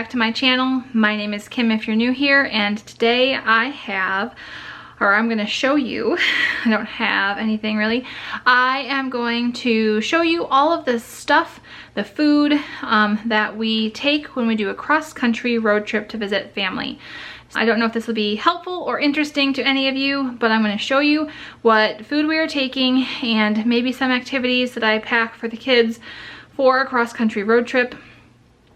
back to my channel. My name is Kim if you're new here, and today I'm gonna show you, I don't have anything really. I am going to show you all of the stuff, the food that we take when we do a cross-country road trip to visit family. I don't know if this will be helpful or interesting to any of you, but I'm going to show you what food we are taking and maybe some activities that I pack for the kids for a cross-country road trip.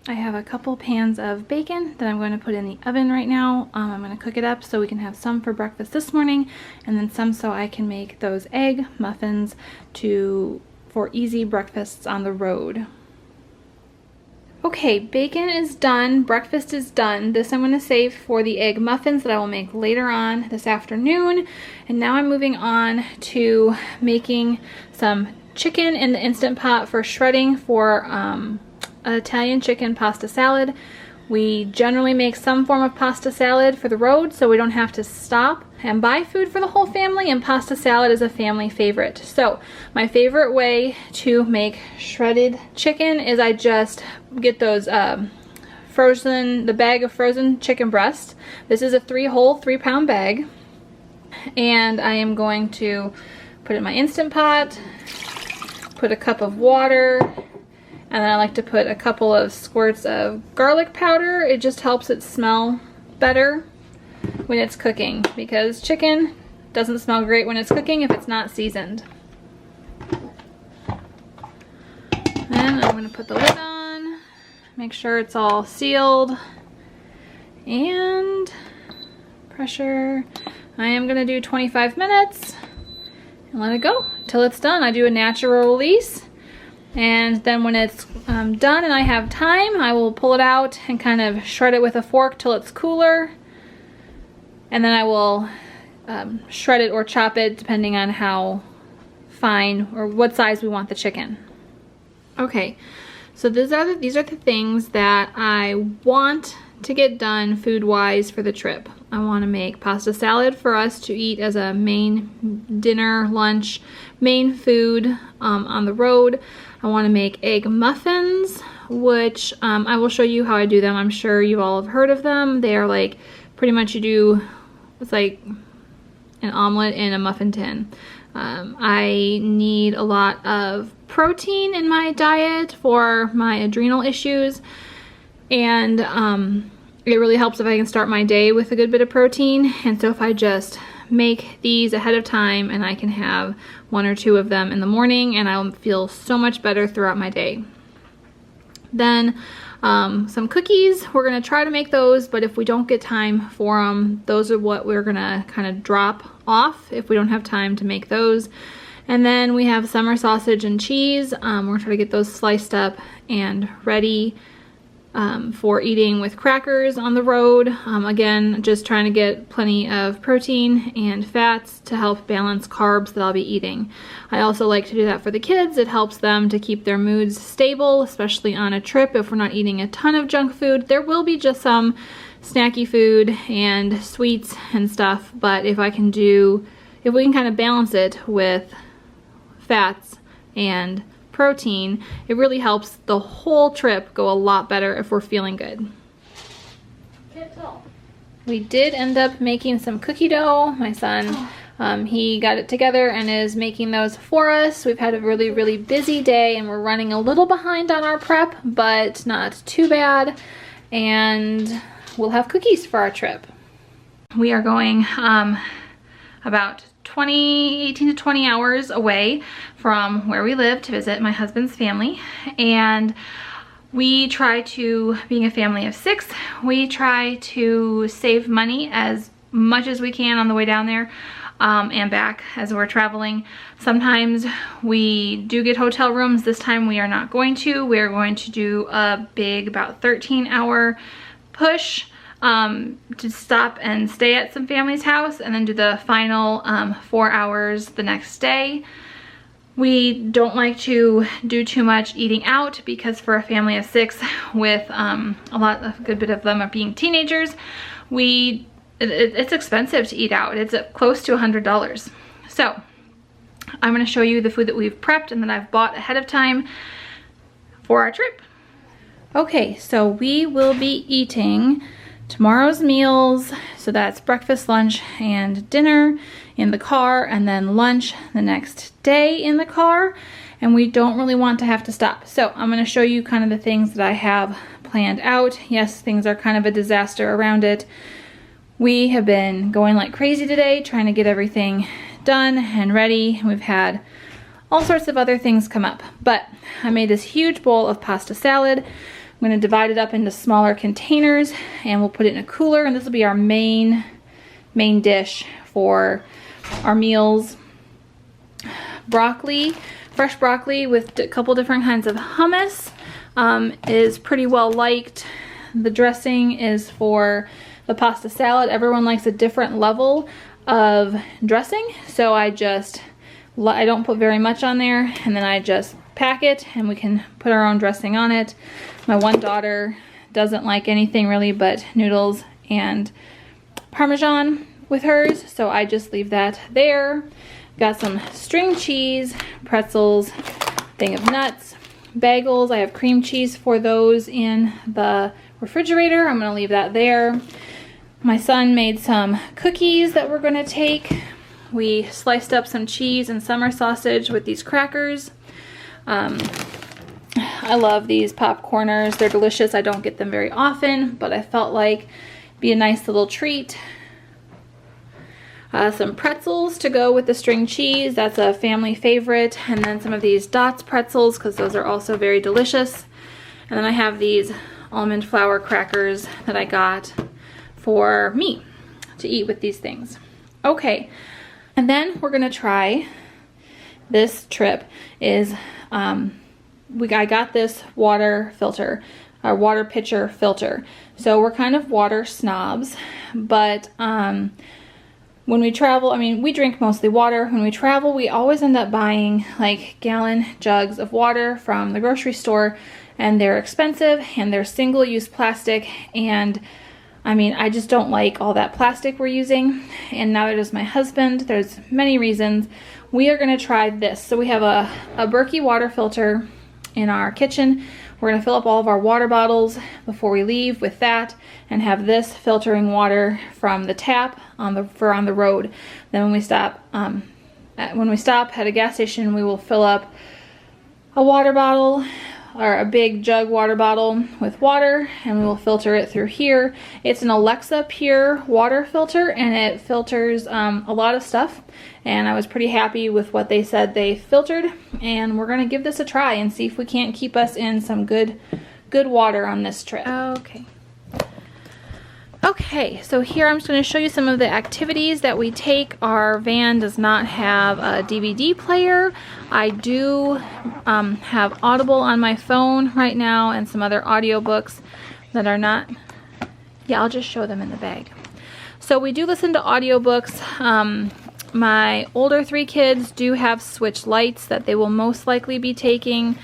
I have a couple pans of bacon that I'm going to put in the oven right now. I'm going to cook it up so we can have some for breakfast this morning, and then some so I can make those egg muffins for easy breakfasts on the road. Okay, bacon is done, breakfast is done. This I'm going to save for the egg muffins that I will make later on this afternoon. And now I'm moving on to making some chicken in the Instant Pot for shredding for Italian chicken pasta salad. We generally make some form of pasta salad for the road so we don't have to stop and buy food for the whole family, and pasta salad is a family favorite. So my favorite way to make shredded chicken is I just get those the bag of frozen chicken breasts. This is a 3-pound bag, and I am going to put it in my Instant Pot, put a cup of water, and then I like to put a couple of squirts of garlic powder. It just helps it smell better when it's cooking, because chicken doesn't smell great when it's cooking if it's not seasoned. And I'm going to put the lid on, make sure it's all sealed, and pressure. I am going to do 25 minutes and let it go until it's done. I do a natural release. And then when it's done and I have time, I will pull it out and kind of shred it with a fork till it's cooler. And then I will shred it or chop it depending on how fine or what size we want the chicken. Okay, so these are the things that I want to get done food-wise for the trip. I want to make pasta salad for us to eat as a main dinner, lunch, main food on the road. I want to make egg muffins, which I will show you how I do them. I'm sure you all have heard of them. They are like pretty much it's like an omelet in a muffin tin. I need a lot of protein in my diet for my adrenal issues, and it really helps if I can start my day with a good bit of protein. And so if I just make these ahead of time, and I can have 1 or 2 of them in the morning, and I'll feel so much better throughout my day. Then some cookies, we're gonna try to make those, but if we don't get time for them, those are what we're gonna kind of drop off if we don't have time to make those. And then we have summer sausage and cheese. We're gonna try to get those sliced up and ready for eating with crackers on the road. Again, just trying to get plenty of protein and fats to help balance carbs that I'll be eating. I also like to do that for the kids. It helps them to keep their moods stable, especially on a trip if we're not eating a ton of junk food. There will be just some snacky food and sweets and stuff, but if we can kind of balance it with fats and protein, it really helps the whole trip go a lot better if we're feeling good. We did end up making some cookie dough. My son, he got it together and is making those for us. We've had a really, really busy day, and we're running a little behind on our prep, but not too bad. And we'll have cookies for our trip. We are going about 18 to 20 hours away from where we live to visit my husband's family, and we try to, being a family of 6, we try to save money as much as we can on the way down there and back as we're traveling. Sometimes we do get hotel rooms. This time we are not going to. We are going to do a big, about 13-hour push to stop and stay at some family's house, and then do the final 4 hours the next day. We don't like to do too much eating out, because for a family of 6 with a good bit of them are being teenagers, it's expensive to eat out. It's close to $100. So I'm going to show you the food that we've prepped and that I've bought ahead of time for our trip. Okay, so we will be eating tomorrow's meals. So that's breakfast, lunch, and dinner in the car, and then lunch the next day in the car. And we don't really want to have to stop. So I'm going to show you kind of the things that I have planned out. Yes, things are kind of a disaster around it. We have been going like crazy today, trying to get everything done and ready. We've had all sorts of other things come up, but I made this huge bowl of pasta salad. I'm going to divide it up into smaller containers and we'll put it in a cooler, and this will be our main dish for our meals. Broccoli, fresh broccoli with a couple different kinds of hummus is pretty well liked. The dressing is for the pasta salad. Everyone likes a different level of dressing, so I don't put very much on there, and then I just pack it and we can put our own dressing on it. My one daughter doesn't like anything really but noodles and Parmesan with hers, so I just leave that there. Got some string cheese, pretzels, thing of nuts, bagels. I have cream cheese for those in the refrigerator. I'm gonna leave that there. My son made some cookies that we're gonna take. We sliced up some cheese and summer sausage with these crackers. I love these popcorners. They're delicious. I don't get them very often, but I felt like it'd be a nice little treat. Some pretzels to go with the string cheese. That's a family favorite. And then some of these Dots pretzels, because those are also very delicious. And then I have these almond flour crackers that I got for me to eat with these things. Okay, and then we're gonna try, this trip is, I got this water filter, our water pitcher filter. So we're kind of water snobs, but when we travel, I mean, we drink mostly water. When we travel, we always end up buying like gallon jugs of water from the grocery store, and they're expensive and they're single-use plastic, and I mean, I just don't like all that plastic we're using, and neither does my husband. There's many reasons. We are gonna try this. So we have a Berkey water filter in our kitchen. We're gonna fill up all of our water bottles before we leave with that, and have this filtering water from the tap on the road. Then when we stop at a gas station, we will fill up a water bottle, or a big jug water bottle with water, and we will filter it through here. It's an Alexa Pure water filter, and it filters a lot of stuff, and I was pretty happy with what they said they filtered, and we're gonna give this a try and see if we can't keep us in some good water on this trip. Okay, so here I'm just going to show you some of the activities that we take. Our van does not have a DVD player. I do have Audible on my phone right now, and some other audiobooks that are not, yeah, I'll just show them in the bag. So we do listen to audiobooks. My older 3 kids do have Switch Lights that they will most likely be taking.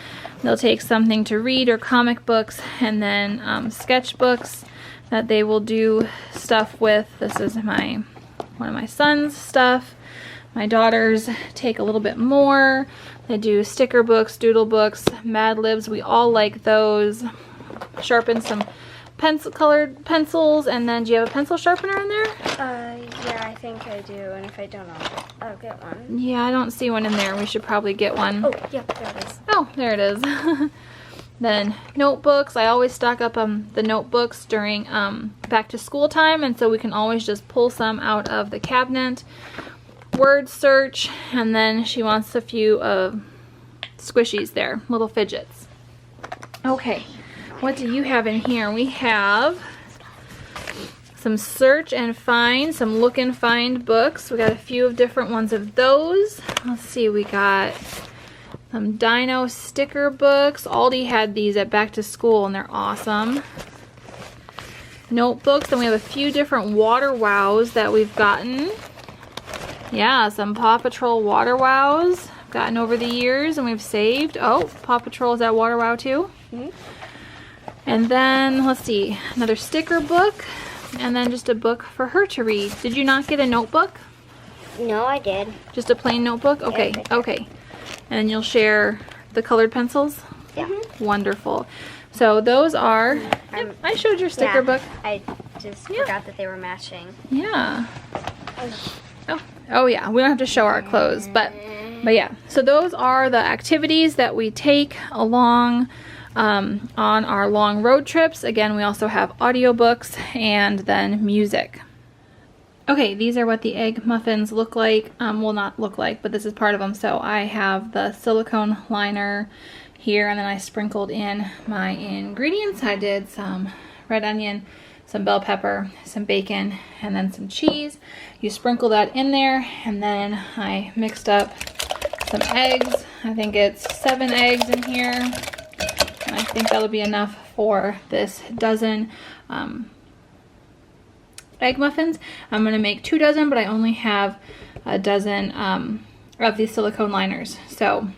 They'll take something to read, or comic books, and then sketchbooks that they will do stuff with. This is one of my son's stuff. My daughters take a little bit more. They do sticker books, doodle books, Mad Libs. We all like those. Sharpen some colored pencils, and then do you have a pencil sharpener in there? Yeah, I think I do, and if I don't, I'll get one. Yeah, I don't see one in there. We should probably get one. Oh, yeah, there it is. Oh, there it is. Then notebooks. I always stock up the notebooks during back to school time, and so we can always just pull some out of the cabinet. Word search, and then she wants a few squishies there, little fidgets. Okay, what do you have in here? We have some search and find, some look and find books. We got a few of different ones of those. Let's see, we got some dino sticker books. Aldi had these at back to school, and they're awesome. Notebooks, and we have a few different Water Wows that we've gotten. Yeah, some Paw Patrol Water Wows gotten over the years, and we've saved. Oh, Paw Patrol is at Water Wow too. Mm-hmm. And then, let's see, another sticker book, and then just a book for her to read. Did you not get a notebook? No, I did. Just a plain notebook? Okay, yeah, okay. And then you'll share the colored pencils? Yeah. Wonderful. So those are, yep, I showed your sticker book. I just forgot that they were matching. Yeah. Oh yeah, we don't have to show our clothes, but yeah. So those are the activities that we take along on our long road trips. Again, we also have audiobooks and then music. Okay, these are what the egg muffins look like. Well, not look like, but this is part of them. So I have the silicone liner here, and then I sprinkled in my ingredients. I did some red onion, some bell pepper, some bacon, and then some cheese. You sprinkle that in there, and then I mixed up some eggs. I think it's 7 eggs in here, and I think that'll be enough for this dozen egg muffins. I'm gonna make 2 dozen, but I only have a dozen of these silicone liners, so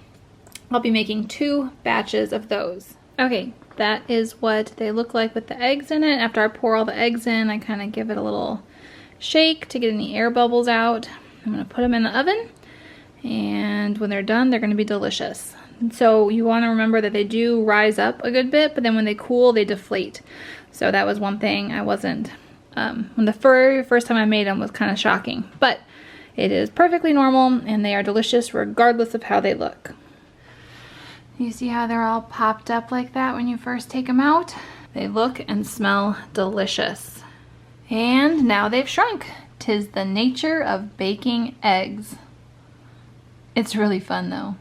I'll be making 2 batches of those. Okay, that is what they look like with the eggs in it. After I pour all the eggs in, I kind of give it a little shake to get any air bubbles out. I'm gonna put them in the oven, and when they're done, they're gonna be delicious. So you wanna remember that they do rise up a good bit, but then when they cool, they deflate. So that was one thing I wasn't, when the very first time I made them was kind of shocking, but it is perfectly normal, and they are delicious regardless of how they look. You see how they're all popped up like that when you first take them out? They look and smell delicious. And now they've shrunk. 'Tis the nature of baking eggs. It's really fun though.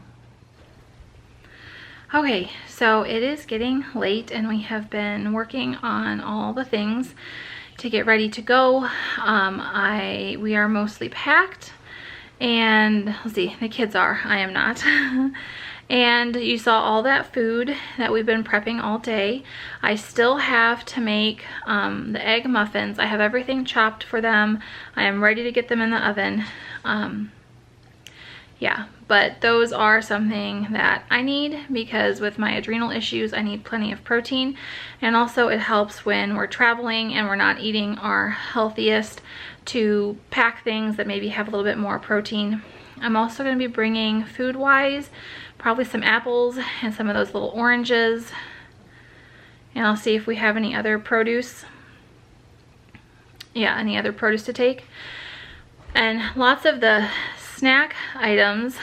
Okay, so it is getting late, and we have been working on all the things to get ready to go. We are mostly packed, and let's see, the kids are, I am not. And you saw all that food that we've been prepping all day. I still have to make the egg muffins. I have everything chopped for them. I am ready to get them in the oven. Yeah, but those are something that I need because with my adrenal issues, I need plenty of protein. And also it helps when we're traveling and we're not eating our healthiest to pack things that maybe have a little bit more protein. I'm also going to be bringing food-wise probably some apples and some of those little oranges. And I'll see if we have any other produce. Yeah, any other produce to take. And lots of the snack items,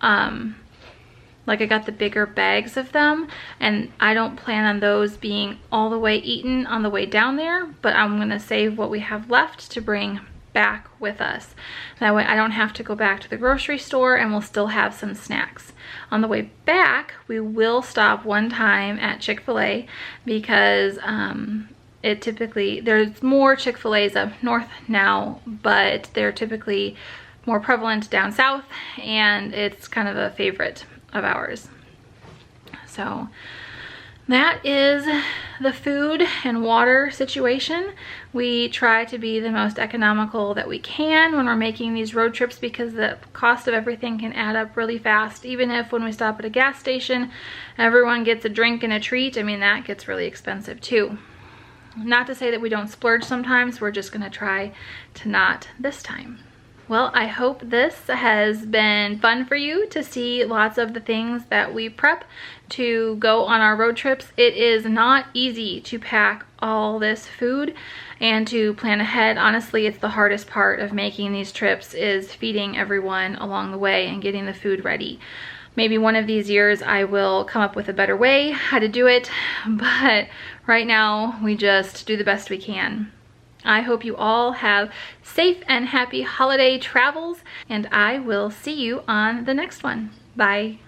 like I got the bigger bags of them, and I don't plan on those being all the way eaten on the way down there, but I'm gonna save what we have left to bring back with us. That way I don't have to go back to the grocery store, and we'll still have some snacks. On the way back, we will stop one time at Chick-fil-A because there's more Chick-fil-A's up north now, but they're typically more prevalent down south, and it's kind of a favorite of ours. So that is the food and water situation. We try to be the most economical that we can when we're making these road trips because the cost of everything can add up really fast. Even if when we stop at a gas station, everyone gets a drink and a treat, I mean, that gets really expensive too. Not to say that we don't splurge sometimes, we're just gonna try to not this time. Well, I hope this has been fun for you to see lots of the things that we prep to go on our road trips. It is not easy to pack all this food and to plan ahead. Honestly, it's the hardest part of making these trips is feeding everyone along the way and getting the food ready. Maybe one of these years I will come up with a better way how to do it, but right now we just do the best we can. I hope you all have safe and happy holiday travels, and I will see you on the next one. Bye.